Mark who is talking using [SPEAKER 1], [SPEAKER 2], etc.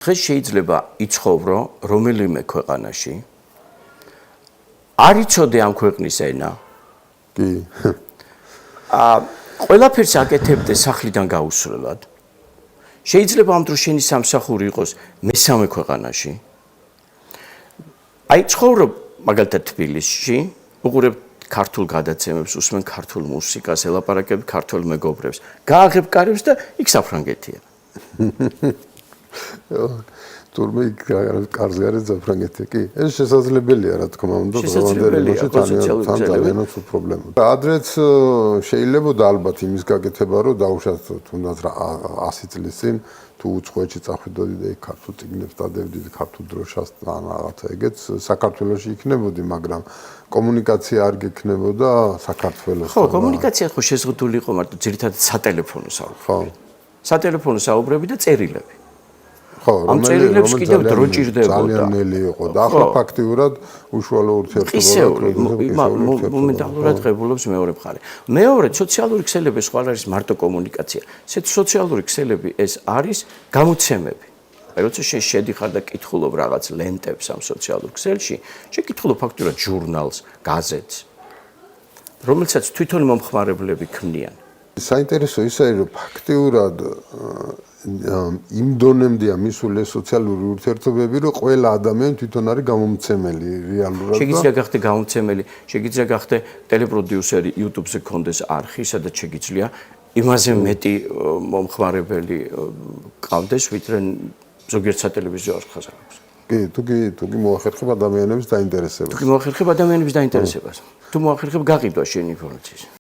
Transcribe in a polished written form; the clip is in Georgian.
[SPEAKER 1] დღეს შეიძლება იცხოვრო რომელიმე ქვეყანაში. არ იცოდე ამ ქვეყნის ენა.
[SPEAKER 2] კი.
[SPEAKER 1] ყველაფერს აკეთებდე სახლიდან გაუსვლელად. შეიძლება ამ დროს შენი სამსახური იყოს მესამე ქვეყანაში. აი ცხოვრობ მაგალითად თბილისში, უყურებ ქართულ გადაცემებს, უსმენ ქართულ მუსიკას, ელაპარაკებ ქართულ მეგობრებს. გააღებ კარებს და იქ საფრანგეთია.
[SPEAKER 2] თურმე კარზე არის საფრანგეთი კი ეს შესაძლებელია რა თქმა უნდა დღევანდელი ძალიან უფრო პრობლემა ადრეც შეიძლებოდა ალბათ იმის გაკეთება რომ დაუშვათ თუნდაც 100 წლის წინ თუ უცხოეთში წახვიდოდი და იქ ქართულ წიგნებს დადევდი ქართულ დროშას ან რაღაცა ეგეც საქართველოში იქნებოდი მაგრამ კომუნიკაცია არ გექნებოდა საქართველოს
[SPEAKER 1] ხო კომუნიკაცია ხო შეზღუდული იყო მარტო ძირითადად სატელეფონო საუბრები ხო სატელეფონო საუბრები და წერილები ხო, რომელიც კიდევ დრო ჭირდებოდა.
[SPEAKER 2] ძალიან ნელი იყო და ახლა ფაქტიურად უშუალო ურთიერთობა
[SPEAKER 1] მომენტალურად ღებულობს მეორე მხარე. მეორე სოციალური ქსელები სხვა არის მარტო კომუნიკაცია. სოციალური ქსელები ეს არის გამოცემები. აი როცა შედიხარ და კითხულობ რაღაც ლენტებს ამ სოციალურ ქსელში, შეკითხულობ ფაქტიურად ჟურნალს, გაზეთს, რომელსაც თვითონ მომხმარებლები ქმნიან.
[SPEAKER 2] საინტერესო ის არის რომ ფაქტიურად იმ დონემდეა მისული სოციალური ურთიერთობები, რომ ყველა ადამიანი თვითონ არის გამომცემელი რეალურად.
[SPEAKER 1] შეგიძლია გახდე გამომცემელი, შეგიძლია გახდე ტელეპროდიუსერი YouTube-ზე გქონდეს არხი, სადაც შეგიძლია იმაზე მეტი მომხმარებელი ყავდეს, ვიდრე ზოგიერთ სატელევიზიო არხას აქვს.
[SPEAKER 2] კი, თუ მოახერხებ ადამიანების დაინტერესებას.
[SPEAKER 1] თუ მოახერხებ ადამიანების დაინტერესებას. თუ მოახერხებ გაყიდვა შენი ინფორმაციის.